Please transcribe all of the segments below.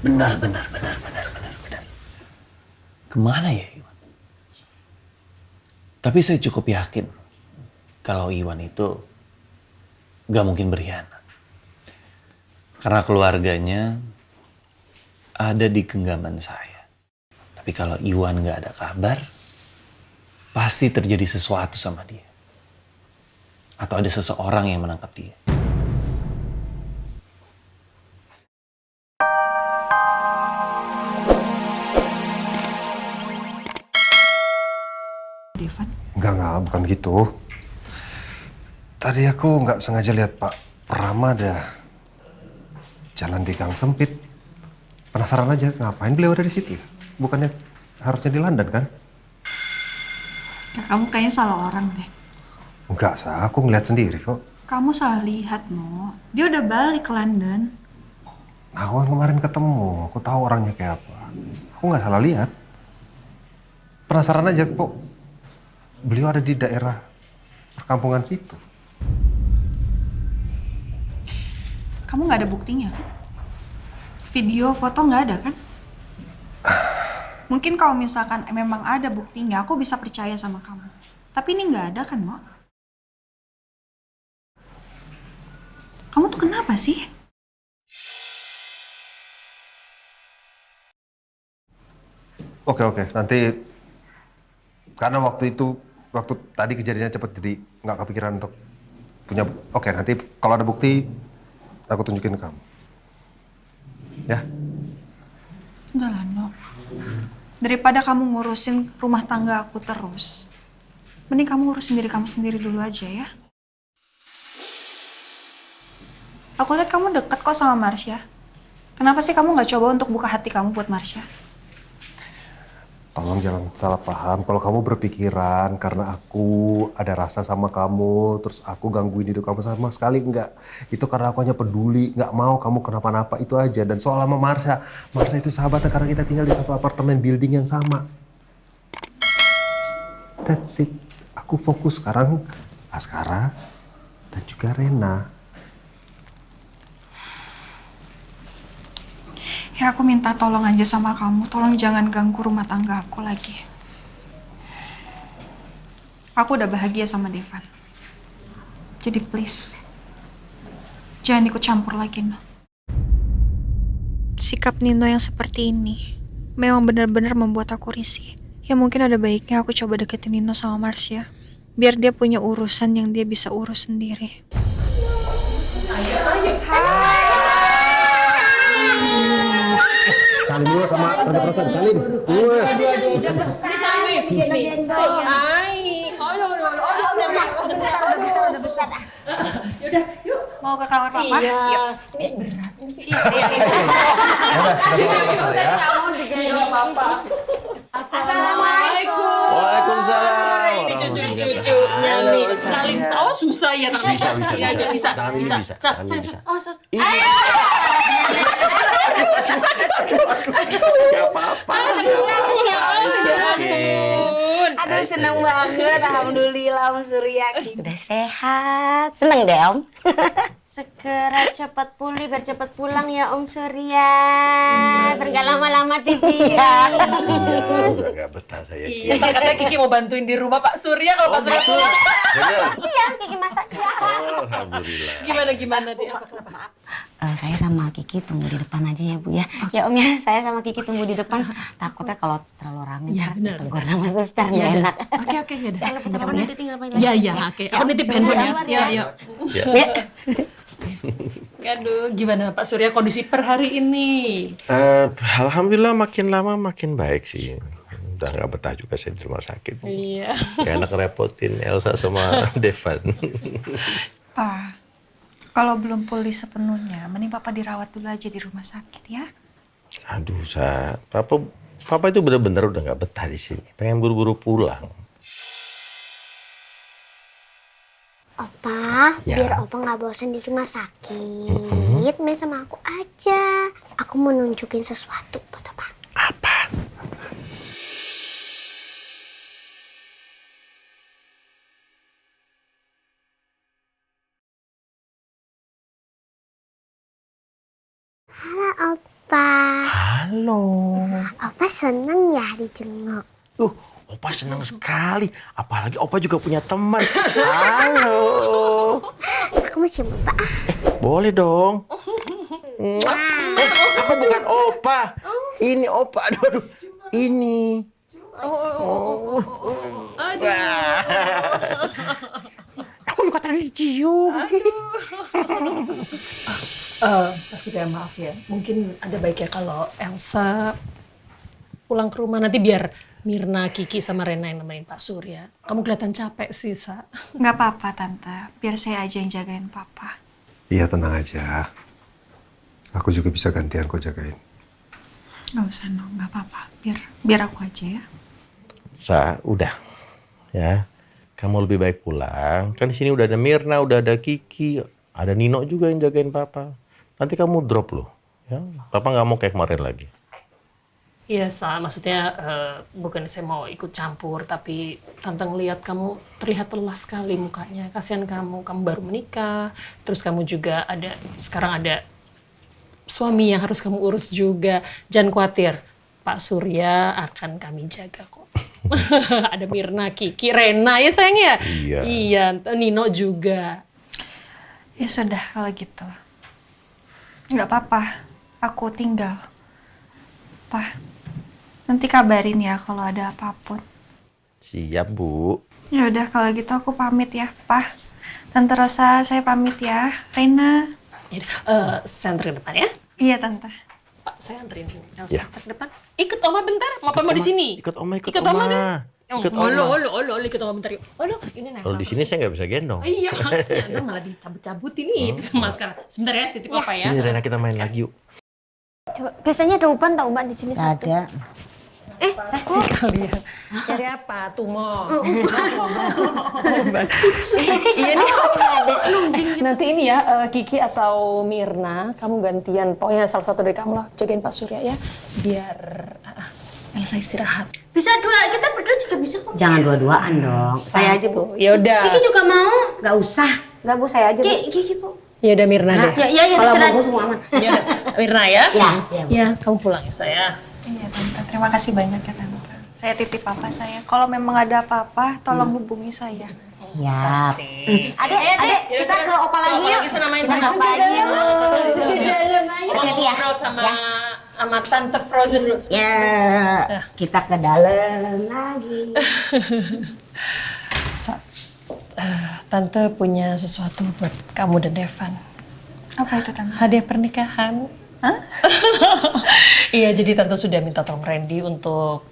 Benar. Kemana ya Iwan? Tapi saya cukup yakin kalau Iwan itu gak mungkin berkhianat. Karena keluarganya ada di genggaman saya. Tapi kalau Iwan gak ada kabar, pasti terjadi sesuatu sama dia. Atau ada seseorang yang menangkap dia. Devan? Enggak, bukan gitu. Tadi aku nggak sengaja lihat Pak Prama ada jalan di gang sempit. Penasaran aja, ngapain beliau ada di situ? Bukannya harusnya di London kan? Ya, kamu kayaknya salah orang deh. Enggak, aku ngeliat sendiri kok. Kamu salah lihat, No. Dia udah balik ke London. Aku kan kemarin ketemu, aku tahu orangnya kayak apa. Aku nggak salah lihat. Penasaran aja kok. Beliau ada di daerah perkampungan situ. Kamu nggak ada buktinya kan? Video, foto nggak ada kan? Mungkin kalau misalkan memang ada buktinya, aku bisa percaya sama kamu. Tapi ini nggak ada kan, Mo? Kamu tuh kenapa sih? Oke, nanti karena waktu tadi kejadiannya cepet jadi nggak kepikiran untuk punya. Oke, nanti kalau ada bukti aku tunjukin ke kamu. Ya? Udah lah, No. Daripada kamu ngurusin rumah tangga aku terus, mending kamu urusin diri kamu sendiri dulu aja ya. Aku lihat kamu deket kok sama Marsha. Kenapa sih kamu nggak coba untuk buka hati kamu buat Marsha? Tolong jangan salah paham. Kalau kamu berpikiran karena aku ada rasa sama kamu, terus aku gangguin hidup kamu, sama sekali enggak. Itu karena aku hanya peduli, nggak mau kamu kenapa-napa, itu aja. Dan soal sama Marsha itu sahabatnya karena kita tinggal di satu apartemen building yang sama. That's it. Aku fokus sekarang Askara dan juga Rena. Ya aku minta tolong aja sama kamu, tolong jangan ganggu rumah tangga aku lagi. Aku udah bahagia sama Devan. Jadi please, jangan ikut campur lagi, No. Sikap Nino yang seperti ini memang benar-benar membuat aku risih. Ya mungkin ada baiknya aku coba deketin Nino sama Marsha. Biar dia punya urusan yang dia bisa urus sendiri. Salim dulu sama Tante Frozen, salim. Udah besar, gendong-gendong. Udah besar. Yaudah, yuk. Mau ke kamar papa? Iya. Yuk. Ini berat nih. Iya. Udah, sama ya. Mau digendong papa. Assalamualaikum. Waalaikumsalam. Sore ini cucu-cucunya nih. Saling, oh susah ya tangan Bisa. Iya aja bisa. Tangan ini bisa. Tangan ini bisa. Oh, sus. Gak apa-apa. Aduh seneng banget, alhamdulillah Om Surya udah sehat. Seneng deh Om. Segera cepat pulih biar cepat pulang ya Om Surya. Biar gak lama-lama di sini. Udah gak betah saya. Iya, katanya Kiki mau bantuin di rumah Pak Surya kalau Pak Surya pulang. Iya, Kiki masak ya. Alhamdulillah. Gimana Ti? Maaf. Saya sama Kiki tunggu di depan aja ya Bu ya. Ya Om ya, saya sama Kiki tunggu di depan. Takutnya kalau terlalu rame Ya, benar. tegur sama suster nggak enak. Oke, ya udah. Telepon nanti tinggal panggil. Iya, oke. Aku nitip handphone ya. Ya. Ya. Aduh, gimana Pak Surya kondisi per hari ini? Alhamdulillah makin lama makin baik sih. Udah gak betah juga saya di rumah sakit. Iya. Gak enak repotin Elsa sama Devan. Pa, kalau belum pulih sepenuhnya, mending papa dirawat dulu aja di rumah sakit ya. Aduh, Papa itu benar-benar udah gak betah di sini. Pengen buru-buru pulang. Opa, Ya. biar Opa nggak bosan di rumah sakit, main sama aku aja. Aku mau nunjukin sesuatu buat Opa. Apa? Halo Opa. Halo. Opa seneng ya dijenguk. Opa senang sekali. Apalagi Opa juga punya teman. Halo. Aku mau cium Opa. Boleh dong. Aku bukan Opa. Ini Opa. Aduh. Ini. Aku juga tadi cium. Pak Surya maaf ya, mungkin ada baiknya kalau Elsa pulang ke rumah nanti biar Mirna, Kiki sama Rena yang nemenin Pak Surya. Kamu kelihatan capek sih, Sa. Nggak apa-apa, Tante. Biar saya aja yang jagain Papa. Iya, tenang aja. Aku juga bisa gantian kok jagain. Nggak usah, no. Nggak apa-apa. Biar aku aja ya. Sa, udah. Ya. Kamu lebih baik pulang. Kan di sini udah ada Mirna, udah ada Kiki, ada Nino juga yang jagain Papa. Nanti kamu drop loh. Ya. Papa nggak mau kayak kemarin lagi. Iya, Sa. Maksudnya bukan saya mau ikut campur, tapi Tante ngeliat kamu terlihat lelah sekali mukanya. Kasihan kamu baru menikah, terus kamu juga sekarang ada suami yang harus kamu urus juga. Jangan khawatir, Pak Surya akan kami jaga kok. Ada Mirna, Kiki, Rena ya sayang ya? Iya. Iya, Nino juga. Ya sudah, kalau gitu. Nggak apa-apa. Aku tinggal. Pak, nanti kabarin ya kalau ada apapun. Siap, Bu. Ya udah, kalau gitu aku pamit ya, Pak. Tante Rosa, saya pamit ya. Rena. Saya anterin depan ya. Iya, Tante. Pak, saya anterin Elsa Ya. ke depan. Ikut Oma bentar. Mau di sini? Ikut Oma. Ikut Oma deh. Ikut Oma. Olo, ikut Oma bentar yuk. Olo, ini nih. Kalau di sini saya nggak bisa gendong. Iya, ya, ntar malah dicabut-cabut ini itu sama sekarang. Sebentar ya, titip apa ya? Sini Rena kita main lagi yuk. Coba, biasanya ada uban tau Mbak di sini satu. Ada. Kalian. Cari apa? Tumo. Iya nih. Nanti ini ya, Kiki atau Mirna, kamu gantian. Pokoknya salah satu dari kamu lah jagain Pak Surya ya. Biar Elsa istirahat. Bisa dua, kita berdua juga bisa kok. Jangan dua-duaan dong. Saya aja, Bu. Ya udah. Kiki juga mau. Nggak usah. Nggak, Bu. Saya aja, Bu. Kiki, Bu. Ya udah Mirna deh. Ya, Kalau terserah. mau, Bu, semua aman. Ya udah, Mirna ya. Ya. Ya, kamu pulang ya saya. Iya, Tante. Terima kasih banyak ya, Tante. Saya titip Papa saya. Kalau memang ada apa-apa, tolong hubungi saya. Siap. Adek, kita ke Opa lagi yuk. Kita main Kita ke Opa lagi yuk. Hati-hati ya. Sama Tante Frozen dulu. Ya. Kita ke dalam lagi. Tante punya sesuatu buat kamu dan Devan. Apa itu, Tante? Hadiah pernikahan. Hah? Iya, jadi Tante sudah minta tolong Randy untuk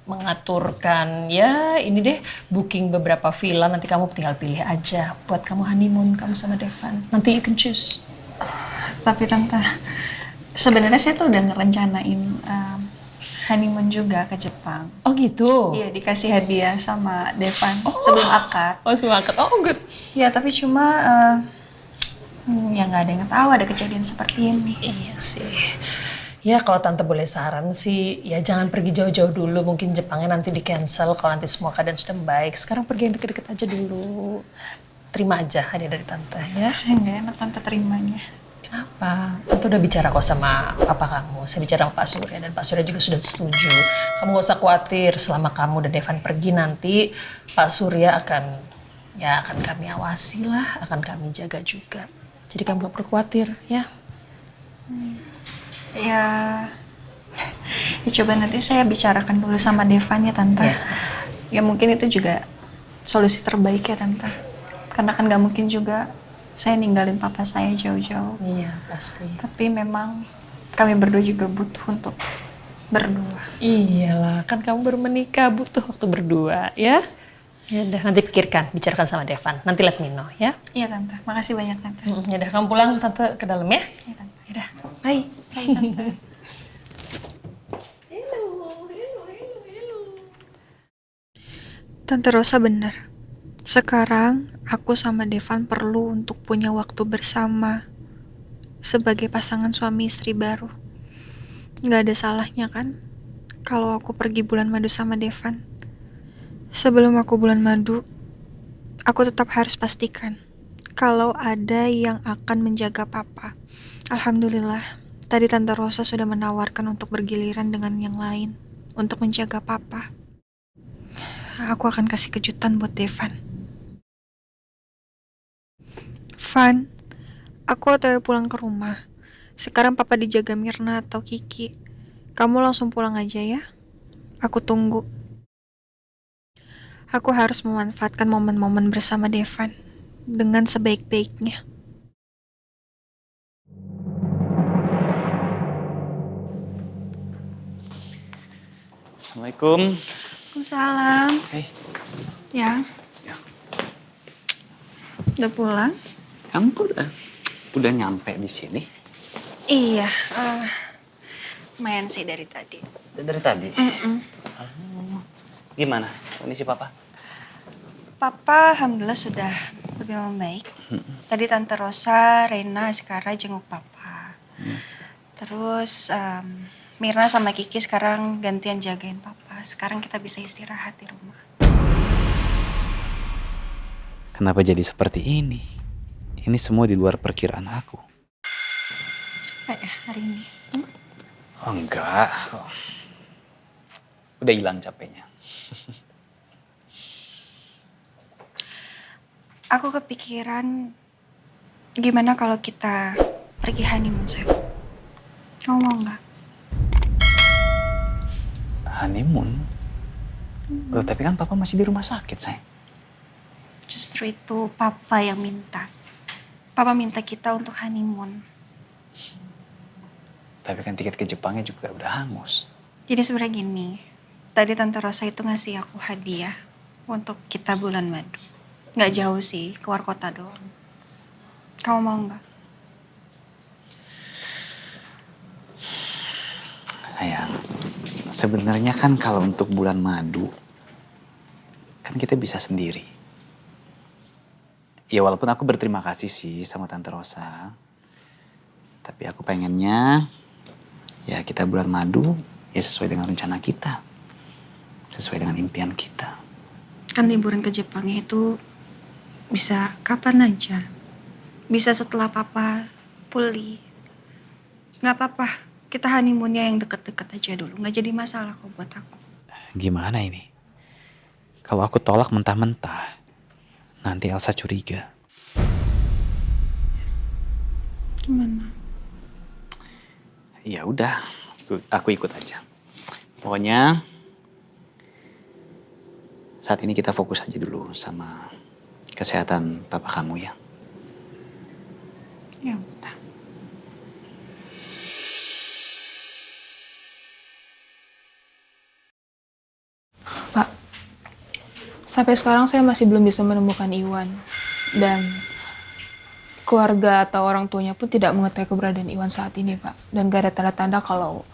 mengaturkan ya ini deh booking beberapa villa, nanti kamu tinggal pilih aja buat kamu honeymoon kamu sama Devan. Nanti you can choose. Tapi Tante, sebenarnya saya tuh udah ngerencanain honeymoon juga ke Jepang. Oh gitu? Iya, dikasih hadiah sama Devan sebelum akad. Oh sebelum akad, oh good. Ya, tapi cuma ya nggak ada yang tahu ada kejadian seperti ini. Iya sih. Ya kalau Tante boleh saran sih, ya jangan pergi jauh-jauh dulu. Mungkin Jepangnya nanti di cancel kalau nanti semua keadaan sudah baik. Sekarang pergi yang deket-deket aja dulu. Terima aja hadiah dari Tante ya. Saya nggak enak Tante terimanya. Kenapa? Tante udah bicara kok sama papa kamu. Saya bicara sama Pak Surya dan Pak Surya juga sudah setuju. Kamu gak usah khawatir, selama kamu dan Devan pergi nanti Pak Surya akan kami awasi lah, akan kami jaga juga. Jadi kamu gak perlu khawatir ya. Ya coba nanti saya bicarakan dulu sama Devan ya Tante. Ya mungkin itu juga solusi terbaik ya Tante. Karena kan gak mungkin juga saya ninggalin papa saya jauh-jauh. Iya pasti. Tapi memang kami berdua juga butuh untuk berdua. Iyalah, kan kamu baru menikah, butuh waktu berdua ya. Ya udah, nanti pikirkan, bicarakan sama Devan. Nanti let me know ya. Iya Tante, makasih banyak Tante. Ya udah, kamu pulang Tante ke dalam ya. Iya Tante. Ya udah, bye. Bye Tante. Tante Rosa benar. Sekarang aku sama Devan perlu untuk punya waktu bersama sebagai pasangan suami istri baru. Gak ada salahnya kan kalau aku pergi bulan madu sama Devan. Sebelum aku bulan madu, aku tetap harus pastikan kalau ada yang akan menjaga papa. Alhamdulillah, Tadi Tante Rosa sudah menawarkan untuk bergiliran dengan yang lain untuk menjaga papa. Aku akan kasih kejutan buat Devan. Van, aku otw pulang ke rumah. Sekarang papa dijaga Mirna atau Kiki. Kamu langsung pulang aja ya. Aku tunggu. Aku harus memanfaatkan momen-momen bersama Devan dengan sebaik-baiknya. Assalamualaikum. Waalaikumsalam. Hey, Ya. Udah pulang? Kamu kok udah nyampe di sini? Iya. Lumayan sih dari tadi. Dari tadi? Oh, gimana kondisi papa? Papa alhamdulillah sudah lebih membaik. Tadi Tante Rosa, Rena, Askara jenguk papa. Terus Mirna sama Kiki sekarang gantian jagain papa. Sekarang kita bisa istirahat di rumah. Kenapa jadi seperti ini? Ini semua di luar perkiraan aku. Capek ya hari ini? Oh enggak, kok. Udah hilang capeknya. Aku kepikiran gimana kalau kita pergi honeymoon, sayang. Kamu mau nggak? Honeymoon? Loh, tapi kan papa masih di rumah sakit, sayang. Justru itu papa yang minta. Papa minta kita untuk honeymoon. Tapi kan tiket ke Jepangnya juga udah hangus. Jadi sebenarnya gini, tadi Tante Rosa itu ngasih aku hadiah untuk kita bulan madu. Nggak jauh sih, keluar kota doang. Kamu mau nggak? Sayang, sebenarnya kan kalau untuk bulan madu, kan kita bisa sendiri. Ya walaupun aku berterima kasih sih sama Tante Rosa. Tapi aku pengennya ya kita bulan madu ya sesuai dengan rencana kita. Sesuai dengan impian kita. Kan liburan ke Jepangnya itu bisa kapan aja. Bisa setelah papa pulih. Nggak apa-apa, kita honeymoonnya yang deket-deket aja dulu. Nggak jadi masalah kok buat aku. Gimana ini? Kalau aku tolak mentah-mentah, nanti Elsa curiga. Gimana? Ya udah, aku ikut aja. Pokoknya saat ini kita fokus aja dulu sama kesehatan papa kamu ya. Ya udah. Pak, sampai sekarang saya masih belum bisa menemukan Iwan. Dan keluarga atau orang tuanya pun tidak mengetahui keberadaan Iwan saat ini, Pak. Dan gak ada tanda-tanda kalau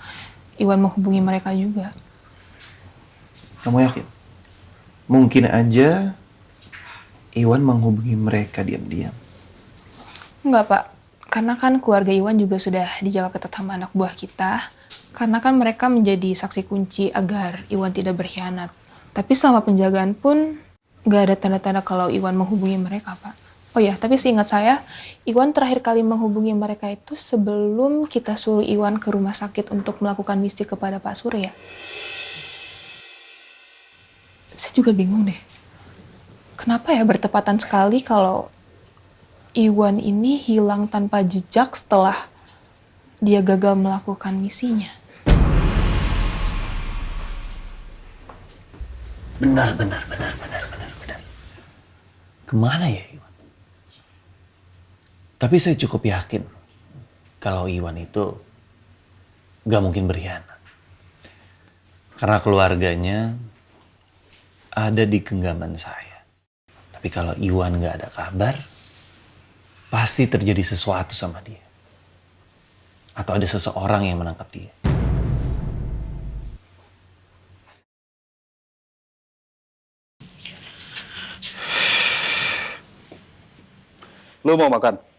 Iwan menghubungi mereka juga. Kamu yakin? Mungkin aja Iwan menghubungi mereka diam-diam. Enggak, Pak. Karena kan keluarga Iwan juga sudah dijaga ketat sama anak buah kita. Karena kan mereka menjadi saksi kunci agar Iwan tidak berkhianat. Tapi selama penjagaan pun gak ada tanda-tanda kalau Iwan menghubungi mereka, Pak. Oh ya, tapi seingat saya, Iwan terakhir kali menghubungi mereka itu sebelum kita suruh Iwan ke rumah sakit untuk melakukan misi kepada Pak Surya. Saya juga bingung deh. Kenapa ya bertepatan sekali kalau Iwan ini hilang tanpa jejak setelah dia gagal melakukan misinya. Benar. Kemana ya Iwan? Tapi saya cukup yakin kalau Iwan itu gak mungkin berkhianat. Karena keluarganya ada di genggaman saya. Tapi kalau Iwan gak ada kabar, pasti terjadi sesuatu sama dia. Atau ada seseorang yang menangkap dia. Lu mau makan?